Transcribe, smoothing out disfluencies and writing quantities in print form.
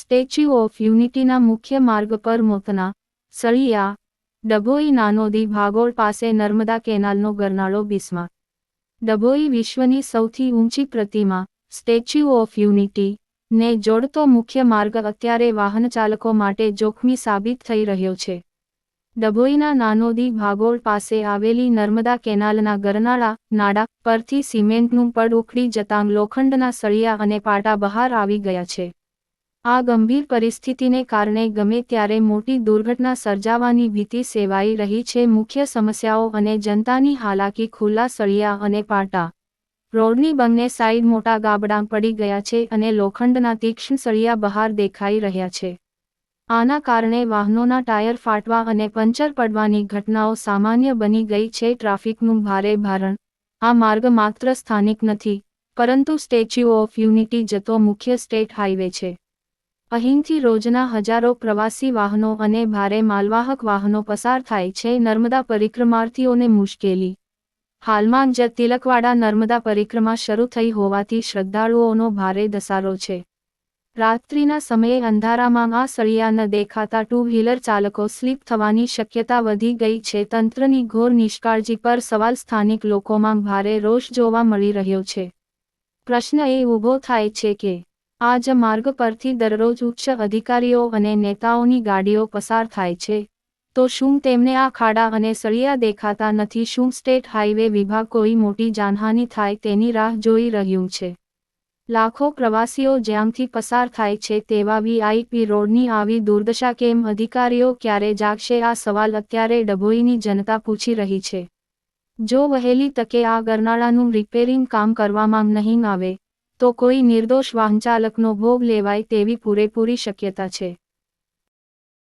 Statue of યુનિટીના મુખ્ય માર્ગ પર મોતના સળિયા, ડભોઈ નાનોદી ભાગોળ પાસે નર્મદા કેનાલનો ગરનાળો બિસ્માર. ડભોઈ વિશ્વની સૌથી ઊંચી પ્રતિમા, સ્ટેચ્યુ ઓફ યુનિટી, ને જોડતો મુખ્ય માર્ગ અત્યારે વાહનચાલકો માટે જોખમી સાબિત થઈ રહ્યો છે. ડભોઈના નાનોદી ભાગોળ પાસે આવેલી નર્મદા કેનાલના ગરનાળા નાળા પરથી સિમેન્ટનું પડ ઉખડી જતાં લોખંડના સળિયા અને પાટા બહાર આવી ગયા છે. આ ગંભીર પરિસ્થિતિને કારણે ગમે ત્યારે મોટી દુર્ઘટના સર્જાવાની ભીતિ સેવાઈ રહી છે. મુખ્ય સમસ્યાઓ અને જનતાની હાલાકી ખુલ્લા સળિયા અને પાટા. રોડની બંને સાઈડ મોટા ગાબડાં પડી ગયા છે અને લોખંડના તીક્ષ્ણ સળિયા બહાર દેખાઈ રહ્યા છે. આના કારણે વાહનોના ટાયર ફાટવા અને પંચર પડવાની ઘટનાઓ સામાન્ય બની ગઈ છે. ટ્રાફિકનું ભારે ભારણ. આ માર્ગ માત્ર સ્થાનિક નથી, પરંતુ સ્ટેચ્યુ ઓફ યુનિટી જતો મુખ્ય સ્ટેટ હાઈવે છે. અહીંથી રોજના હજારો પ્રવાસી વાહનો અને ભારે માલવાહક વાહનો પસાર થાય છે. નર્મદા પરિક્રમાર્થીઓને મુશ્કેલી. હાલમાં જ તિલકવાડા નર્મદા પરિક્રમા શરૂ થઈ હોવાથી શ્રદ્ધાળુઓનો ભારે ધસારો છે. રાત્રિના સમયે અંધારામાં આ સળિયા ન દેખાતા ટુ વ્હીલર ચાલકો સ્લીપ થવાની શક્યતા વધી ગઈ છે. તંત્રની ઘોર નિષ્કાળજી પર સવાલ. સ્થાનિક લોકોમાં ભારે રોષ જોવા મળી રહ્યો છે. પ્રશ્ન એ ઊભો થાય છે કે આ જ માર્ગ પરથી દરરોજ ઉચ્ચ અધિકારીઓ અને નેતાઓની ગાડીઓ પસાર થાય છે, તો શું તેમને આ ખાડા અને સળિયા દેખાતા નથી? શું સ્ટેટ હાઈવે વિભાગ કોઈ મોટી જાનહાનિ થાય તેની રાહ જોઈ રહ્યું છે? લાખો પ્રવાસીઓ જ્યાંથી પસાર થાય છે તેવા વીઆઈપી રોડની આવી દુર્દશા કેમ? અધિકારીઓ ક્યારે જાગશે? આ સવાલ અત્યારે ડભોઈની જનતા પૂછી રહી છે. જો વહેલી તકે આ ગરનાળાનું રિપેરિંગ કામ કરવામાં નહીં આવે, તો કોઈ નિર્દોષ વાહનચાલકનો ભોગ લેવાય તેવી પૂરેપૂરી શક્યતા છે.